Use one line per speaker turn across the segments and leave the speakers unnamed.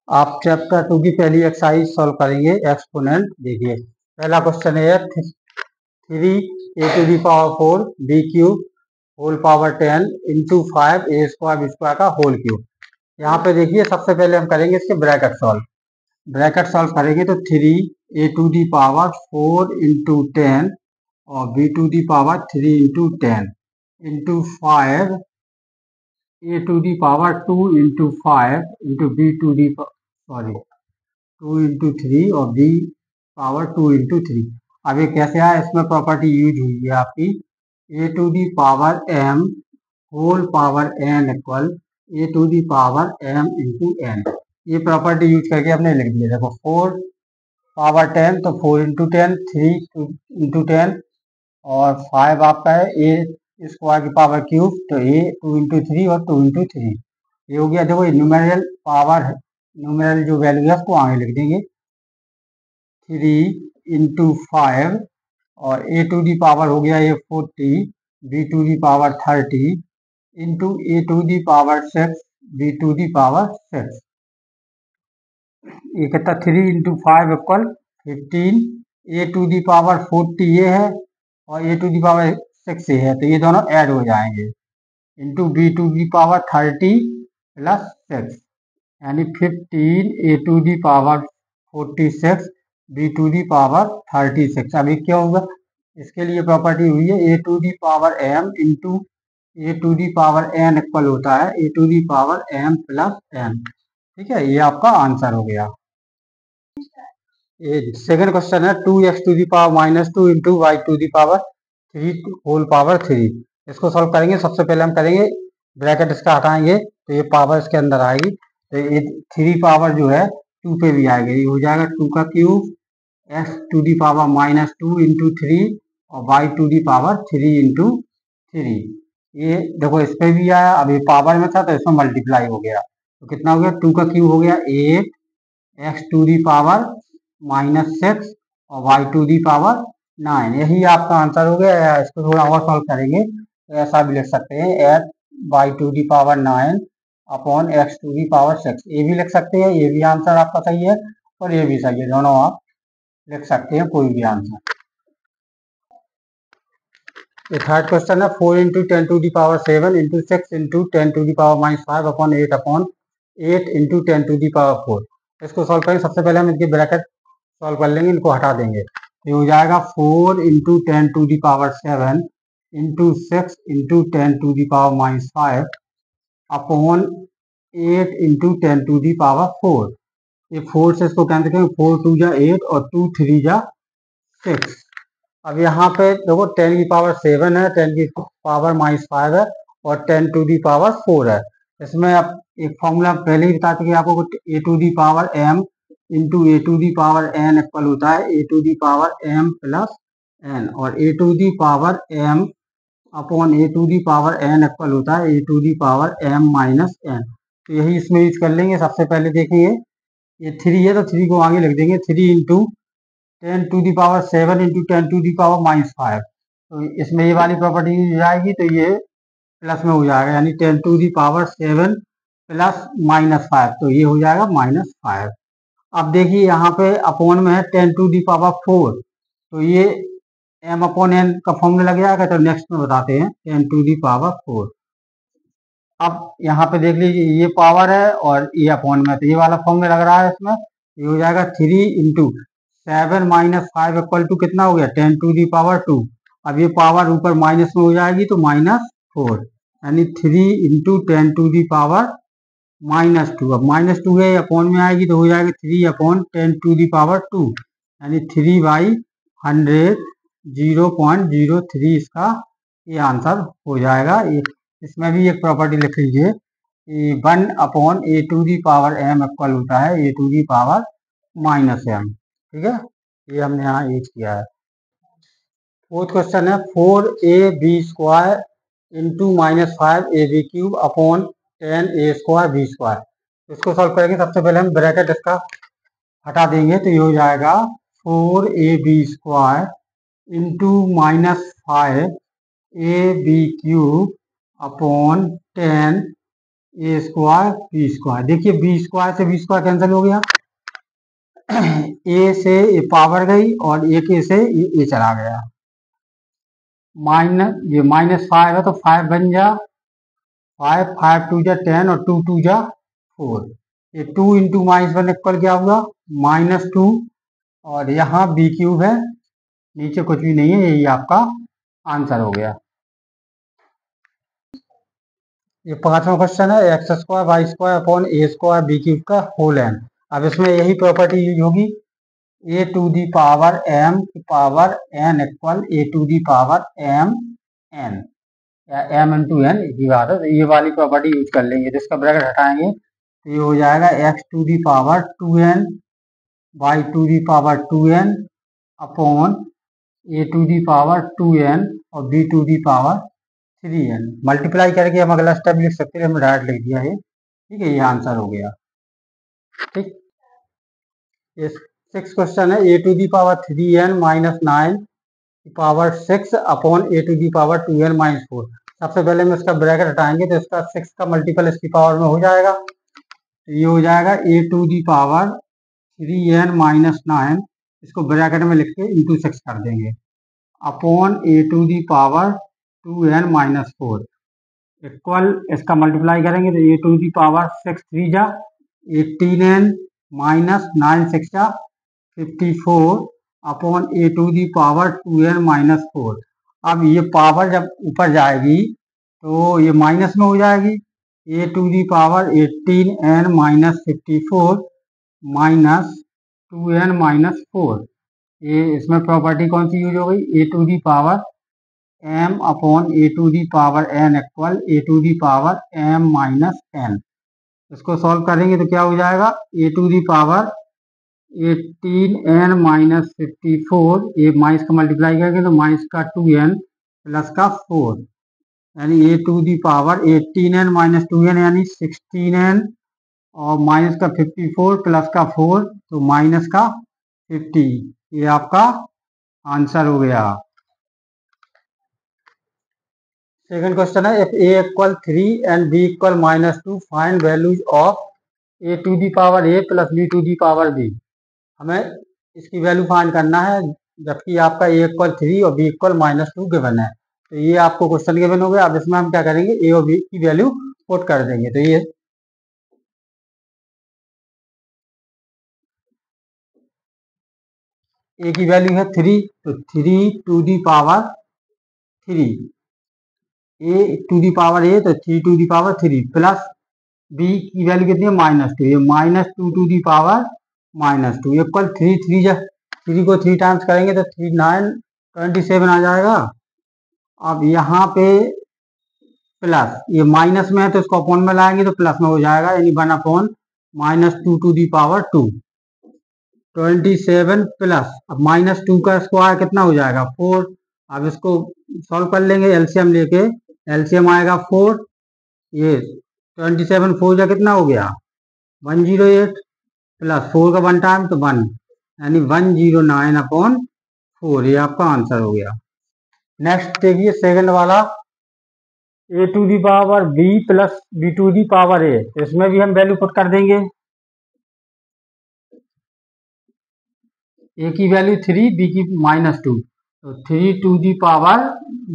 आप चैप्टर 2 की पहली एक्सरसाइज सॉल्व करेंगे एक्सपोनेंट। देखिए पहला क्वेश्चन है 3 a⁴ b³ whole power 10 into 5 a² का होल क्यूब। यहाँ पे देखिए सबसे पहले हम करेंगे इसके ब्रैकेट सॉल्व करेंगे तो 3 a⁴ इंटू 10 और b³ 3 into 10 into 5 a⁴ 2 into 5 into b2 into 3 और b⁴ 2 इंटू 3। अब ये कैसे आया, इसमें प्रॉपर्टी यूज हुई है आपकी a⁴m whole power n equal a⁴m into n। ये प्रॉपर्टी यूज करके हमने लिख दिया। देखो 4 पावर 10 तो 4 इंटू 10, 3 इंटू 10 और 5 आपका है a² की पावर क्यूब तो a 2 इंटू 3 और 2 इंटू 3 ये हो गया। देखो ये न्यूमेरल पावर है, न्यूमेरल जो वैल्यू है उसको आगे लिख देंगे 3 इंटू 5 और a² हो गया ये 40 b² 30 इंटू a⁴ 6 b⁴ 6। ये कितना 3 इंटू 5 इक्वल 15 a⁴ 40 ये है और a⁴ 6 ये है तो ये दोनों ऐड हो जाएंगे इंटू b⁴ 30 प्लस 6 यानी 15 a⁴ 46 b⁴ 36। अभी क्या होगा, इसके लिए प्रॉपर्टी हुई है a⁴m इंटू a⁴n इक्वल होता है a⁴m प्लस n। ठीक है, ये आपका आंसर हो गया। सेकंड क्वेश्चन है 2x⁻² into y⁻³ whole power 3। इसको सॉल्व करेंगे। सबसे पहले हम करेंगे ब्रैकेट इसका हटाएंगे तो ये पावर इसके अंदर आएगी तो ये 3 पावर जो है 2 पे भी आएगा, ये हो जाएगा 2 का क्यूब x⁻² इंटू 3 और y⁻³ इंटू 3। ये देखो इस पे भी आया, अभी पावर में था तो इसमें मल्टीप्लाई हो गया तो कितना हो गया 2 का क्यूब हो गया 8 x⁻⁻6 और y⁻9। यही आपका आंसर हो गया। इसको थोड़ा और सॉल्व करेंगे तो ऐसा भी लिख सकते हैं y⁻9 अपॉन x⁻6। ये भी लिख सकते हैं, ये भी आंसर आपका सही है और ये भी सही है, दोनों आप लिख सकते हैं कोई भी आंसर। ये थर्ड क्वेश्चन है 4 into 10⁷ into 6 into 10⁻⁻5 upon 8 into 10⁴। इसको सॉल्व करेंगे। सबसे पहले हम इनके ब्रैकेट सॉल्व कर लेंगे, इनको हटा देंगे तो ये हो जाएगा 4 into 10⁻7 into 6 into 10⁻5 upon 8 into 10⁴। ये 4 से इसको कैंसिल करेंगे, 4 2 जा 8 और 2 3 जा 6। अब यहाँ पे देखो 10⁻7 है, 10⁻5 है और 10⁴ है। इसमें अब एक फॉर्मूला पहले ही बता चुके आपको a⁴m इंटू a⁴n इक्वल होता है a⁴m प्लस n और a⁴m अपॉन a⁴n इक्वल होता है a⁴m माइनस n। तो यही इसमें यूज कर लेंगे। सबसे पहले देखेंगे ये 3 है तो 3 को आगे लिख देंगे 3 इंटू 10⁻7 इंटू 10⁻5 तो इसमें ये वाली प्रॉपर्टी यूज हो जाएगी तो ये प्लस में हो जाएगा यानी 10⁻7 प्लस -5 तो ये हो जाएगा -5। अब देखिए यहाँ पे अपॉन में है 10⁴ तो ये m अपॉन n का फॉर्मूला लग जाएगा तो नेक्स्ट में बताते हैं 10⁴। अब यहाँ पे देख लीजिए ये पावर है और ये अपॉन में तो ये वाला फॉर्मूला लग रहा है इसमें, ये हो जाएगा 3 इंटू 7 माइनस 5 इक्वल टू कितना हो गया 10⁻²। अब ये पावर ऊपर माइनस में हो जाएगी तो -4 यानी 3 इंटू 10⁻²। अब -2 है अपॉन में आएगी तो हो जाएगा 3 अपॉन 10⁻² यानी 3/100 0.03 इसका ये आंसर हो जाएगा। इसमें भी एक प्रॉपर्टी लिख लीजिए कि 1 अपॉन a⁴m इक्वल होता है a⁻−m। ठीक है, ये हमने यहाँ यूज किया है। फोर्थ क्वेश्चन है 4ab² into -5ab³ upon 10a²b²। इसको सॉल्व करेंगे। सबसे पहले हम ब्रैकेट इसका हटा देंगे तो ये हो जाएगा 4ab² इंटू -5ab³ अपॉन 10 ए स्क्वायर बी स्क्वायर। देखिए बी स्क्वायर से बी स्क्वायर कैंसिल हो गया, ए से ए पावर गई और ए के से ए चला गया। माइनस ये -5 है तो 5 बन जा 5, 5 2 जा 10 और 2 2 जा 4। ये 2 इंटू -1 इक्वल क्या हुआ -2 और यहाँ बी क्यूब है, नीचे कुछ भी नहीं है, यही आपका आंसर हो गया। ये 5वां क्वेश्चन है, X square Y square upon A square B cube का होल एन। अब इसमें यही प्रॉपर्टी यूज होगी, A to the power M की power N equal A to the power M N या एम इंटू एन की बात है, तो ये वाली प्रॉपर्टी यूज कर लेंगे। जिसका ब्रैकेट हटाएंगे तो ये हो जाएगा x to the power 2n Y to the power 2n upon A to the power 2n और B to the power 3n। Multiply करके हम अगला स्टेप लिख सकते हैं, हमने डायरेक्ट लिख दिया है। ठीक है, ये आंसर हो गया। ठीक, ये 6 क्वेश्चन है, A to the power 3n minus 9 की power 6 upon A to the power 2n minus 4। सबसे पहले हम इसका ब्रैकेट हटाएंगे तो इसका 6 का मल्टीपल इसकी पावर में हो जाएगा, तो ये हो जाएगा A to the power 3n minus 9, इसको ब्रैकेट में लिख के इंटू 6 कर देंगे upon A to the power 2n minus 4 equal, इसका मल्टीप्लाई करेंगे तो ए टू दी पावर 6 3 जा 18n माइनस 9 6 जा 54 upon A to the power 2n minus 4। अब ये पावर जब ऊपर जाएगी तो ये माइनस में हो जाएगी, A to the power 18n minus 54 minus 2n minus 4। ये इसमें प्रॉपर्टी कौन सी यूज हो गई, A to the power m upon A to the power n equal A to the power m minus n। इसको सॉल्व करेंगे तो क्या हो जाएगा, A to the power 18n minus 54, ये माइनस का मल्टीप्लाई करेंगे तो माइनस का 2n प्लस का 4 यानी A to the power 18n minus 2n यानी 16n और माइनस का 54 प्लस का 4 तो माइनस का 50। ये आपका आंसर हो गया। सेकंड क्वेश्चन है, if A equal 3 and B equal -2 find values of A to the power A plus B to the power B. हमें इसकी वैल्यू फाइंड करना है, जबकि आपका ए इक्वल 3 और बी इक्वल -2 गिवन है। तो ये आपको क्वेश्चन गिवन हो गया। अब इसमें हम क्या करेंगे, ए और बी की वैल्यू पुट कर देंगे। तो ये ए की वैल्यू है 3, तो 3 to the power 3, A to the power A तो 3 to the power 3 plus B की वैल्यू कितनी है -2, ये -2 टू दी पावर -2 इक्वल 3 3 को 3 टाइम्स करेंगे तो 3 9 27 आ जाएगा। अब यहाँ पे प्लस, ये माइनस में है तो इसको अपॉन में लाएंगे तो प्लस में हो जाएगा, यानी 1 upon -2 to the power 2 27 plus, अब -2 का स्क्वायर कितना हो जाएगा 4। अब इसको सॉल्व कर लेंगे एलसीएम लेके, एलसीएम आएगा 4, ये 27 4 जा कितना हो गया 108 प्लस 4 का 1 टाइम तो 1 यानी 109 अपॉन 4। ये आपका आंसर हो गया। नेक्स्ट देखिए सेकंड वाला, A to the power B plus B to the power A, तो इसमें भी हम वैल्यू पुट कर देंगे। ए की वैल्यू 3, बी की -2, तो 3 to the power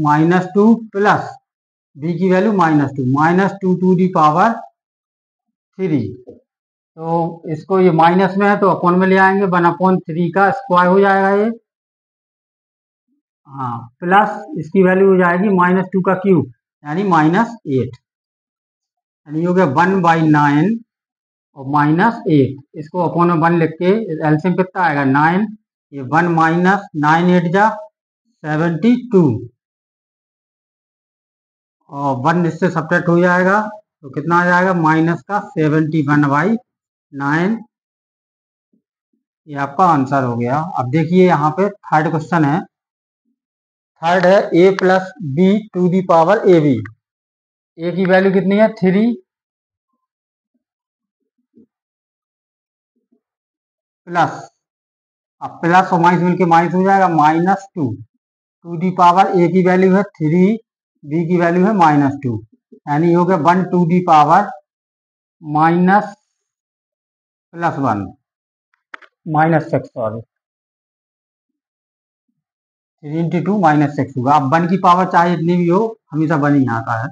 -2 plus B की वैल्यू -2 टू दी पावर 3। तो इसको ये माइनस में है तो अपॉन में ले आएंगे, 1/3 का स्क्वायर हो जाएगा ये, हाँ प्लस इसकी वैल्यू हो जाएगी -2 का क्यूब यानी -8, यानी हो गया 1/9 और -8। इसको अपॉन में 1 लिख के एलसीएम कितना आएगा 9, ये 1 -9 8 जा 72 और 1 इससे सब्ट्रैक्ट हो जाएगा तो कितना आ जाएगा माइनस का 71/9। ये आपका आंसर हो गया। अब देखिए यहाँ पे थर्ड क्वेश्चन है, थर्ड है A plus B to the power A B. A की वैल्यू कितनी है 3 प्लस, अब प्लस और माइनस मिलके माइनस हो जाएगा -2 टू दी पावर ए की वैल्यू है 3, बी की वैल्यू है -2 यानी हो गया 1 to the power minus plus one minus six, sorry 3 × 2 -6 होगा। अब 1 की पावर चाहे जितनी भी हो, हमेशा 1 ही आता है।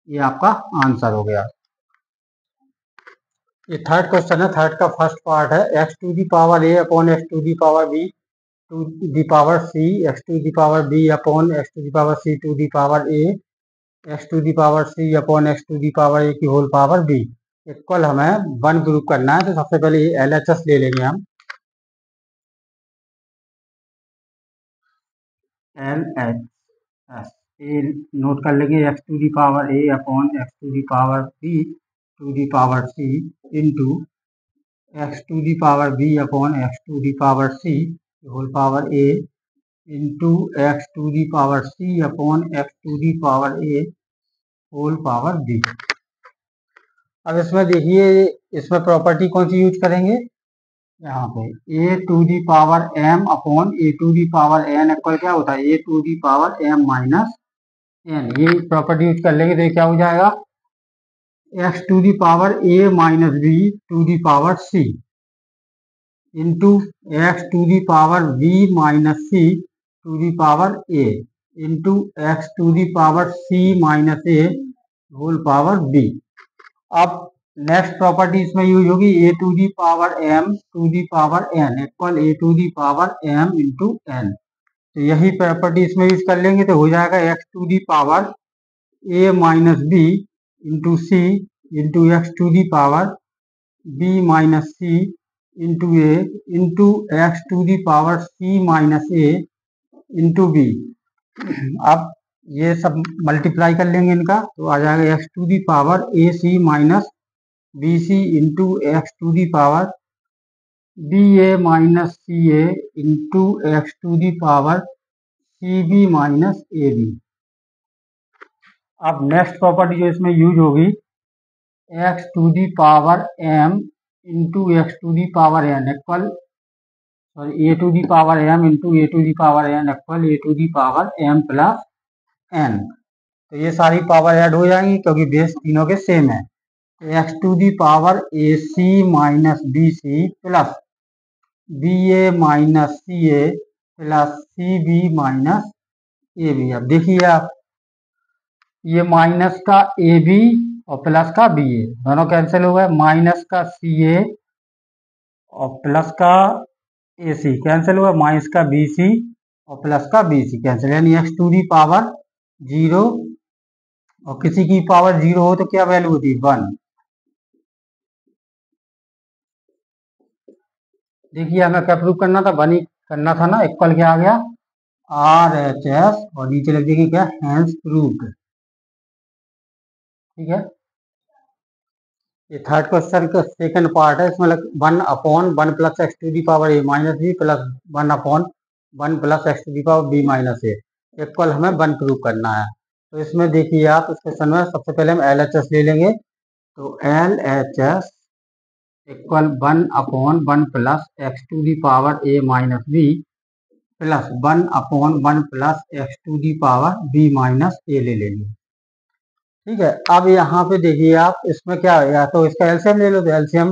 ये आपका आंसर हो गया। ये थर्ड क्वेश्चन है। थर्ड का फर्स्ट पार्ट है x⁴ (a/x⁴b)(2)c x⁴b/(x⁴c)(2)a x⁴c/(x⁴a) equal हमें 1 प्रूव करना है। तो सबसे पहले ये LHS ले लेंगे हम। LHS ये नोट कर लेंगे x⁴a/(x⁴b)(2)c into x⁴b/(x⁴c)(a) into x⁴c/(x⁴a)(b). अब इसमें देखिए, इसमें प्रॉपर्टी कौन सी यूज करेंगे, यहाँ पे a⁴m/a⁴n इक्वल क्या होता है a⁴m-n। ये प्रॉपर्टी यूज कर लेंगे तो ये क्या हो जाएगा x⁴a-b⁴c into x⁴b-c⁴a into x⁴c-a⁴b। अब नेक्स्ट प्रॉपर्टी इसमें यूज होगी a⁴m⁴n equal a⁴m into n। तो यही प्रॉपर्टी इसमें यूज कर लेंगे तो हो जाएगा x⁴a-b into c into x⁴b-c into a into x⁴c-a into b। अब ये सब मल्टीप्लाई कर लेंगे इनका तो आ जाएगा x⁴ac-bc into x⁴ba-ca into x⁴cb-ab। अब नेक्स्ट प्रॉपर्टी जो इसमें यूज होगी x⁴m into x⁴n equal a⁴m into a⁴n equal a⁴m plus n। तो ये सारी पावर ऐड हो जाएंगी क्योंकि बेस तीनों के सेम है। x⁴ac-bc plus ba-ca plus cb-ab। अब देखिए आप, ये माइनस का ab और प्लस का ba दोनों कैंसिल हो गए, माइनस का ca और प्लस का ac कैंसिल हुआ, माइनस का bc और प्लस का bc कैंसिल, यानी x⁴0 और किसी की पावर 0 हो तो क्या वैल्यू होती है 1। देखिए हमें क्या प्रूव करना था, 1 ही करना था ना। इक्वल क्या आ गया RHS और नीचे लिख देंगे क्या हैंस प्रूव्ड। ठीक है, ये थर्ड क्वेश्चन का सेकंड पार्ट है। इसमें 1/1 plus x⁴a-b plus 1/1 plus x⁴b-a equal हमें 1 प्रूव करना है। तो इसमें देखिए आप, इस क्वेश्चन में सबसे पहले हम LHS ले लेंगे। तो LHS equal 1/1 plus x⁴a-b plus 1/1 plus x⁴b-a ले लेंगे। ठीक है, अब यहाँ पे देखिए आप, इसमें क्या है, या तो इसका एलसीएम ले लो, तो एलसीएम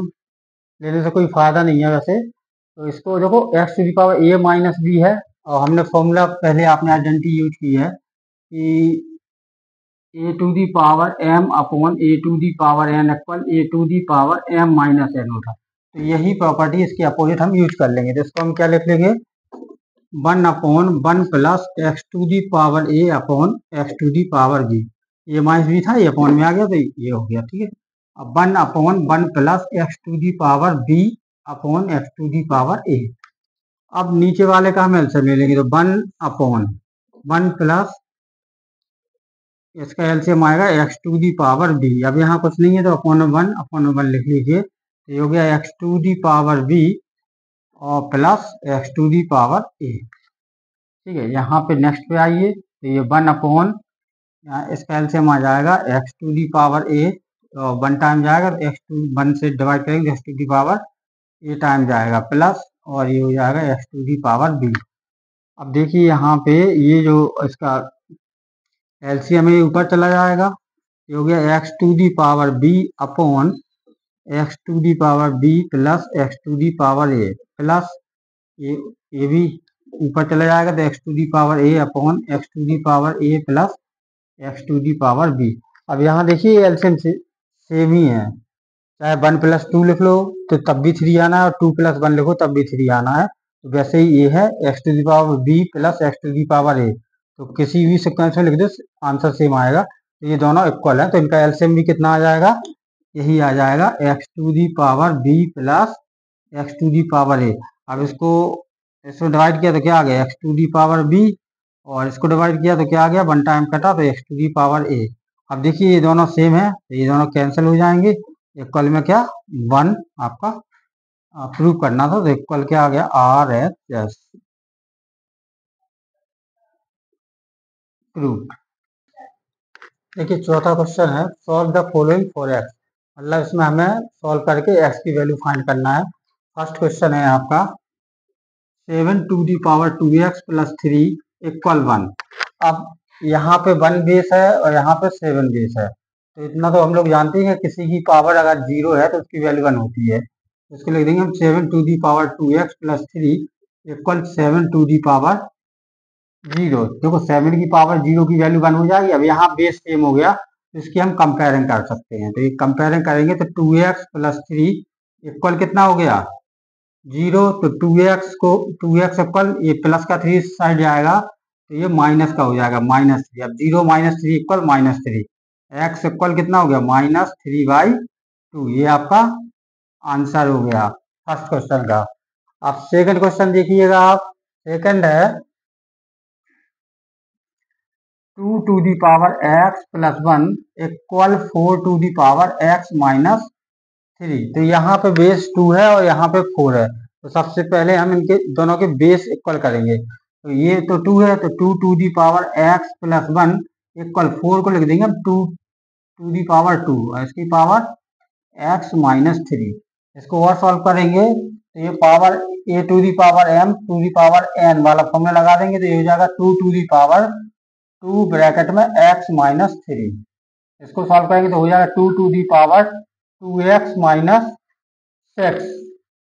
लेने से कोई फायदा नहीं है वैसे। तो इसको देखो x⁴a-b है और हमने फॉर्मूला पहले आपने आइडेंटिटी यूज की है कि a⁴m/a⁴n इक्वल a⁴m-n होता। तो यही प्रॉपर्टी इसके अपोजिट हम यूज कर लेंगे। तो इसको हम क्या लिख लेंगे 1/1 प्लस x⁴a/x⁴b। ये माइनस भी था, ये अपॉन में आ गया तो ये हो गया। ठीक है, अब 1/1 प्लस x⁴b/x⁴a। अब नीचे वाले का हम एलसीएम ले लेंगे तो 1/1 प्लस इसका एलसीएम आएगा x⁴b। अब यहाँ कुछ नहीं है तो अपॉन 1 लिख लीजिए। तो ये हो गया x⁴b और प्लस x⁴a। ठीक है, यहाँ पे नेक्स्ट पे आइए तो ये 1/, यहाँ इसका एलसीएम आ जाएगा x⁴a, तो 1 टाइम जाएगा तो x⁴1 से डिवाइड करेंगे x⁴a टाइम जाएगा प्लस, और ये हो जाएगा x⁴b। अब देखिए यहाँ पे ये जो इसका एलसीएम है ऊपर चला जाएगा ये हो गया x to the power b upon x to the power B plus x to the power A plus ये भी ऊपर चला जाएगा तो x to the power a upon x to the power A plus x to the power b. अब यहाँ देखिए LCM same ही है, चाहे 1+2 लिख लो तो तब भी 3 आना है और 2+1 लिखो तब भी 3 आना है। तो वैसे ही ये है X to the power B plus x to the power A, तो किसी भी सिक्वेंस में लिख दो आंसर सेम आएगा। तो ये दोनों इक्वल है तो इनका एलसीएम भी कितना आ जाएगा, यही आ जाएगा x to the power B plus x to the power A. अब इसको डिवाइड किया तो क्या आ गया x to the power B, और इसको डिवाइड किया तो क्या आ गया 1 टाइम कटा तो x to the power A. अब देखिए ये दोनों सेम है तो ये दोनों कैंसिल हो जाएंगे, इक्वल में क्या 1 आपका प्रूव करना था तो इक्वल क्या आ गया आर एच एस प्रूव। देखिए चौथा क्वेश्चन है solve the following for x, मतलब इसमें हमें सॉल्व करके एक्स की वैल्यू फाइंड करना है। फर्स्ट क्वेश्चन है आपका 7 to the power 2x plus 3 equal 1। अब यहाँ पे 1 बेस है और यहाँ पे 7 बेस है, तो इतना तो हम लोग जानते हैं कि किसी की पावर अगर 0 है तो उसकी वैल्यू 1 होती है। तो इसको लिख देंगे हम 7 to the power 2x plus 3 equal 7 to the power 0। देखो 7 की पावर 0 की वैल्यू 1 हो जाएगी। अब यहाँ बेस सेम हो गया तो इसकी हम कंपेयरिंग कर सकते हैं, तो ये कंपेयरिंग करेंगे तो 2x प्लस 3 इक्वल कितना हो गया 0। तो 2x इक्वल ये प्लस का 3 साइड जाएगा तो ये माइनस का हो जाएगा -3। अब 0 -3 इक्वल -3, एक्स इक्वल कितना हो गया -3/2। ये आपका आंसर हो गया फर्स्ट क्वेश्चन का। अब सेकंड क्वेश्चन देखिएगा आप, सेकंड है 2 to the power x plus 1 equal 4 to the power x minus 3। तो यहाँ पे बेस 2 है और यहाँ पे 4 है, तो सबसे पहले हम इनके दोनों के बेस इक्वल करेंगे। तो ये तो 2 है तो 2 to the power x plus 1 equal 4 को लिख देंगे हम 2 टू दी पावर 2 और इसकी पावर x माइनस 3। इसको और सॉल्व करेंगे तो ये power a to the power m to the power n वाला फॉर्मूला लगा देंगे तो ये हो जाएगा 2 टू दी पावर 2 ब्रैकेट में x माइनस 3। इसको सॉल्व करेंगे तो हो जाएगा 2 to the power 2x minus 6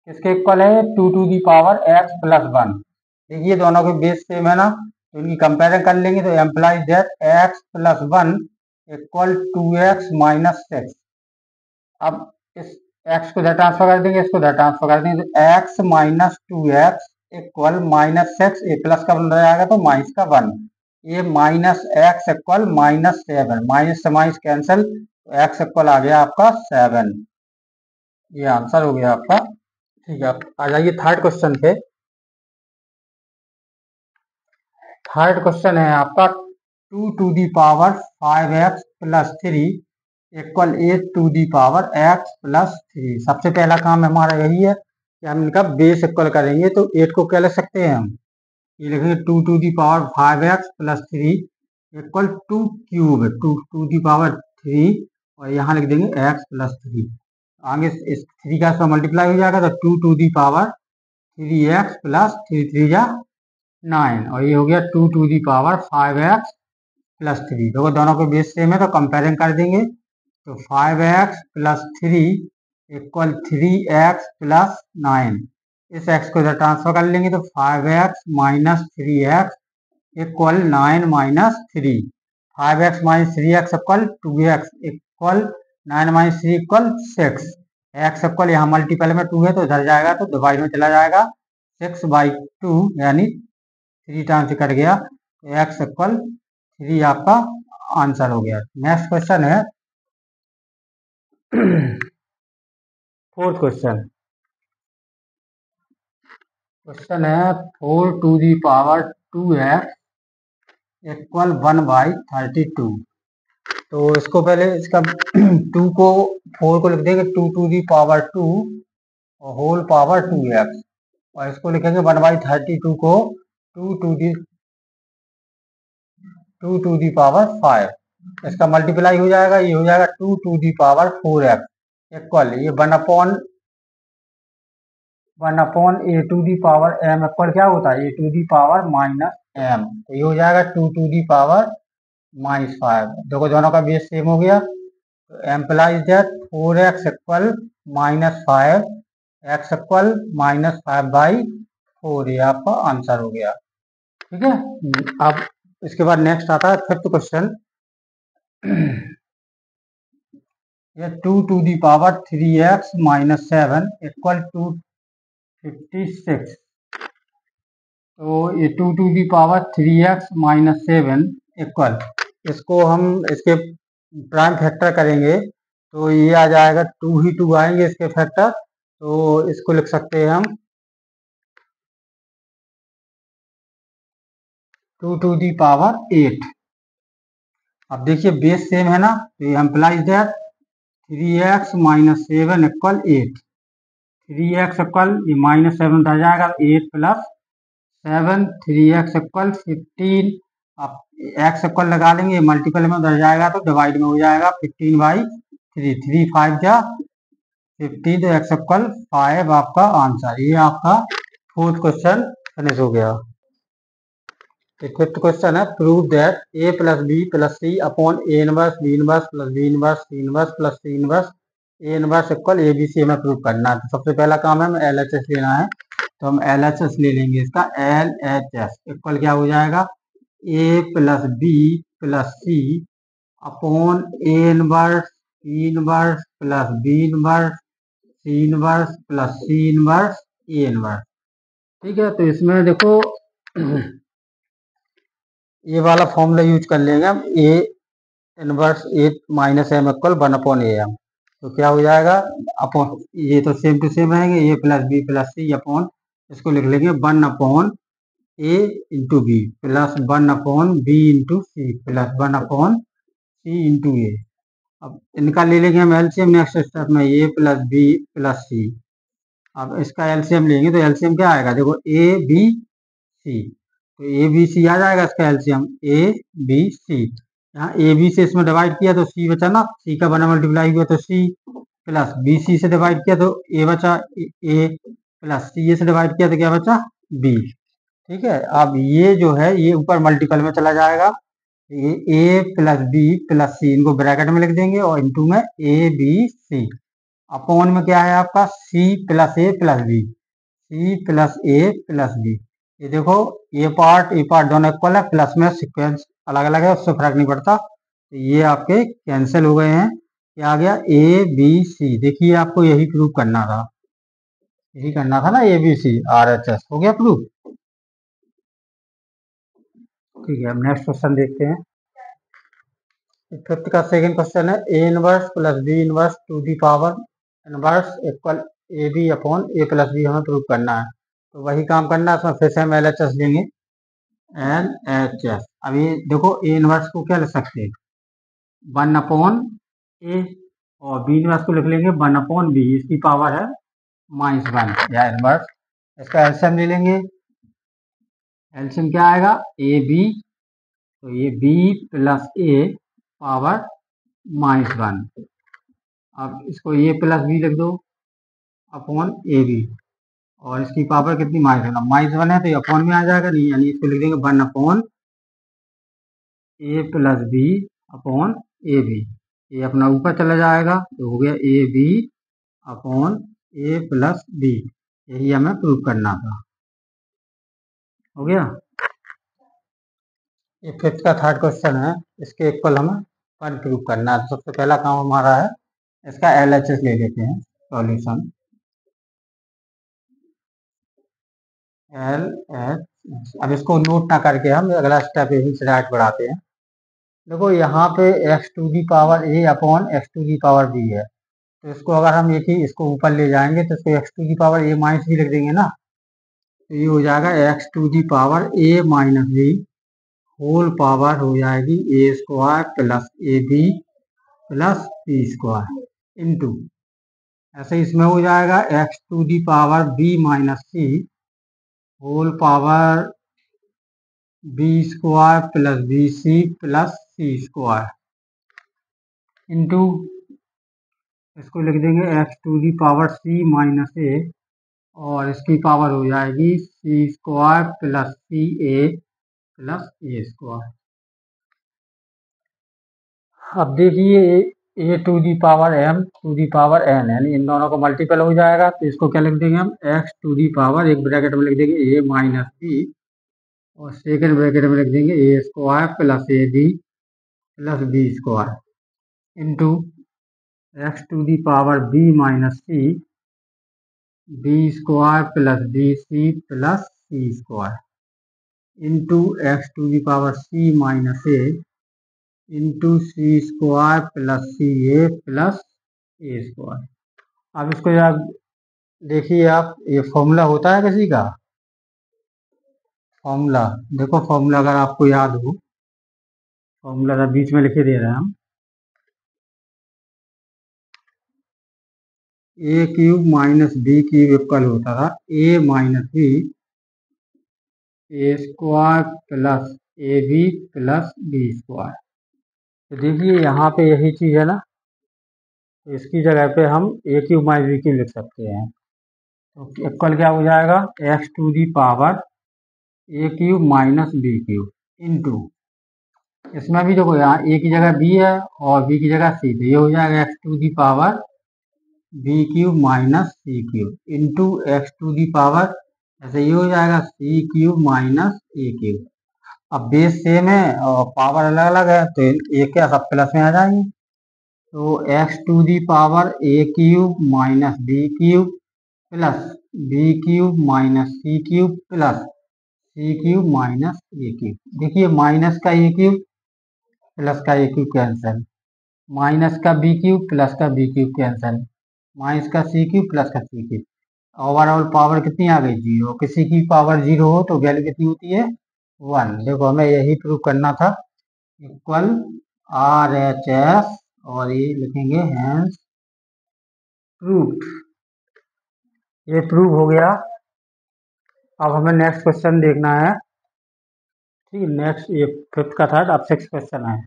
किसके इक्वल है 2 to the power x plus 1। देखिए दोनों के बेस सेम है ना, तो इनकी कंपेरिजन कर लेंगे तो implies that x plus 1 equal 2x minus 6। अब इस x को इधर ट्रांसफर कर देंगे, इसको इधर ट्रांसफर कर देंगे तो x माइनस 2x इक्वल -6, ये प्लस का बन जाएगा तो माइनस का 1, ये -x इक्वल -7, माइनस से माइनस कैंसिल तो x इक्वल आ गया आपका 7। ये आंसर हो गया आपका। ठीक है आ जाइए थर्ड क्वेश्चन पे। थर्ड क्वेश्चन है आपका 2 to the power 5x plus 3 equal 8 to the power x plus 3। सबसे पहला काम हमारा यही है कि हम इनका बेस इक्वल करेंगे। तो 8 को क्या लिख सकते हैं हम, ये लिखेंगे 2 to the power 5x plus 3 equal 2 cube 2 to the power 3 और यहाँ लिख देंगे x प्लस 3। आगे इस 3 का इसमें मल्टीप्लाई हो जाएगा तो 2 to the power 3x plus 3 3 जा 9 और ये हो गया 2 to the power 5x plus 3। देखो दोनों के बेस सेम है तो कंपेयरिंग कर देंगे तो 5x plus 3 equal 3x plus 9। इस x को इधर ट्रांसफर कर लेंगे तो 5x minus 3x equal 9 minus 3। 5x minus 3x equal 2x equal 9 minus 3 equal 6। x equal यहाँ मल्टीपल में 2 है तो इधर जाएगा तो डिवाइड में चला जाएगा 6/2 यानी 3 टाइम से कट गया तो x इक्वल 3 आपका आंसर हो गया। नेक्स्ट क्वेश्चन है फोर्थ क्वेश्चन। क्वेश्चन है 4 to the power 2x equal 1/32। तो इसको पहले इसका 2 को 4 को लिख देंगे 2 टू दी पावर 2 और होल पावर 2x और इसको लिखेंगे 1/32 को 2 टू दी पावर 5। इसका मल्टीप्लाई हो जाएगा, ये हो जाएगा 2 to the power 4x equal ये 1 upon A to the power m equal क्या होता है A to the power minus m। तो ये हो जाएगा 2 टू दी पावर -5। देखो दोनों का बेस सेम हो गया, तो implies that 4x equal -5, x equal -5/4, ये आपका आंसर हो गया। ठीक है। अब इसके बाद नेक्स्ट आता है 5th क्वेश्चन। ये 2⁻³ 3x - 7 इक्वल टू 56। तो ये 2⁻³ 7 इक्वल, इसको हम इसके प्राइम फैक्टर करेंगे तो ये आ जाएगा 2 ही 2 आएंगे इसके फैक्टर, तो इसको लिख सकते हैं हम 2⁸। अब देखिए बेस सेम है ना, तो ये employees that 3x - 7 equal 8। 3x equal ये -7 रह जाएगा, 8 + 7, 3x इक्वल 15। अब x इक्वल लगा लेंगे, मल्टीपल में रह जाएगा तो डिवाइड में हो जाएगा, 15/3, 3 5 जा 15, तो x इक्वल 5 आपका आंसर। ये आपका 4th क्वेश्चन फिनिश हो गया। 5th क्वेश्चन है prove that a + b + c upon a inverse b inverse plus b inverse c inverse plus c inverse a inverse equal abc हमें प्रूव करना है। तो सबसे पहला काम है हमें LHS लेना है, तो हम LHS ले लेंगे। इसका LHS इक्वल क्या हो जाएगा, a + b + c upon a inverse b inverse plus b inverse c inverse plus c inverse a inverse. ठीक है, तो इसमें देखो ये वाला फॉर्मूला यूज कर लेंगे हम, a inverse a minus m equal 1/am। तो क्या हो जाएगा, अपॉन ये तो सेम टू सेम रहेंगे, ए + b + c अपॉन, इसको लिख लेंगे 1/a into B plus 1/b into C plus 1/c into A. अब इनका ले लेंगे हम एलसीएम नेक्स्ट स्टेप में, a + b + c। अब इसका एलसीएम लेंगे तो एलसीएम क्या आएगा, देखो a b c, तो ए बी सी आ जाएगा इसका एलसीएम, ए बी सी। यहाँ ए बी से इसमें डिवाइड किया तो सी बचा ना, सी का 1 मल्टीप्लाई हुआ तो सी, प्लस बी सी से डिवाइड किया तो ए बचा ए, प्लस सी ए से डिवाइड किया तो क्या बचा बी। ठीक है, अब ये जो है ये ऊपर मल्टीपल में चला जाएगा, ये ए + बी + सी इनको ब्रैकेट में लिख देंगे और इंटू में ए बी सी, अपॉन में क्या है आपका सी + ए + बी, सी + ए + बी। ये देखो ये पार्ट दोनों इक्वल है, प्लस में सीक्वेंस अलग अलग है, उससे फर्क नहीं पड़ता। तो ये आपके कैंसिल हो गए हैं, क्या आ गया ए बी सी। देखिए आपको यही प्रूव करना था, यही करना था ना, ए बी सी RHS हो गया प्रूव। ठीक है, अब नेक्स्ट क्वेश्चन देखते हैं। 5th का सेकंड क्वेश्चन है a inverse + b inverse to the power inverse equal a b upon a + b हमें प्रूव करना है। तो वही काम करना है, उसमें फिर से हम LHS लेंगे, LHS। अब ये देखो ए इनवर्स को क्या लिख सकते हैं, 1/a, और बी इनवर्स को लिख लेंगे 1/b, इसकी पावर है -1 या इनवर्स। इसका एलसीएम ले लेंगे, एलसीएम क्या आएगा ए बी, तो ये b + a पावर -1। अब इसको a + b लिख दो अपॉन ए बी, और इसकी पावर कितनी -1 है, तो ये अपॉन में आ जाएगा नहीं, यानी इसको लिख देंगे 1/a + b upon A B. ये अपना ऊपर चला जाएगा तो हो गया a b upon a + b। यही हमें प्रूव करना था, हो गया। ये 5th का थर्ड क्वेश्चन है, इसके इक्वल हमें 1 प्रूव करना है। तो सबसे पहला काम हमारा है, इसका LHS ले लेते हैं सॉल्यूशन। LHS, अब इसको नोट ना करके हम अगला स्टेप यहीं से डायरेक्ट बढ़ाते हैं। देखो यहाँ पे x⁴ अपॉन x⁴ है, तो इसको अगर हम एक ही इसको ऊपर ले जाएंगे तो इसको x⁴ - b लिख देंगे ना, तो ये हो जाएगा x⁴ - b होल पावर हो जाएगी a² + ab + c² इंटू, ऐसे इसमें हो जाएगा x⁴b - c whole power b² + bc + c² into, इसको लिख देंगे x⁴c - a, और इसकी पावर हो जाएगी c² + ca + a²। अब देखिए A to the power M to the power N, यानी इन दोनों को मल्टीपल हो जाएगा, तो इसको क्या लिख देंगे हम, एक्स टू दी पावर, एक ब्रैकेट में लिख देंगे ए माइनस बी, और सेकेंड ब्रैकेट में लिख देंगे A square plus A B plus B square into x to the power B minus C B square plus B C plus C square into x to the power C minus A into C square plus C A plus A square. अब इसको यार देखिए आप, ये formula होता है किसी का फॉर्मूला, देखो फॉर्मूला अगर आपको याद हो, फॉर्मूला बीच में लिखे दे रहे हैं हम, ए cube minus B cube equal होता था A minus B A square plus A B plus B square. तो देखिए यहाँ पे यही चीज़ है ना, तो इसकी जगह पे हम ए क्यूब माइनस बी क्यूब लिख सकते हैं। तो इक्वल क्या हो जाएगा, x to the power a cube minus B cube into, इसमें भी देखो यहाँ ए की जगह बी है और बी की जगह सी, तो ये हो जाएगा x to the power b cube minus c cube into x to the power, ऐसे ये हो जाएगा c cube minus a cube. अब बेस सेम है और पावर अलग अलग है, तो ये क्या सब प्लस में आ जाएंगे, तो x to the power a cube minus B cube plus b cube minus c cube plus c cube minus a cube. देखिए माइनस का ए क्यूब प्लस का ए क्यूब कैंसिल, माइनस का बी क्यूब प्लस का b cube cancel, minus का c cube plus का c cube, overall power कितनी आ गई, zero. किसी की पावर जीरो हो तो वैल्यू कितनी होती है, 1। देखो हमें यही प्रूव करना था, इक्वल आर एच एस, और ये लिखेंगे हैंस प्रूव्ड। ये प्रूव हो गया। अब हमें नेक्स्ट क्वेश्चन देखना है, ठीक है। नेक्स्ट ये फिफ्थ का था, अब सिक्स क्वेश्चन है।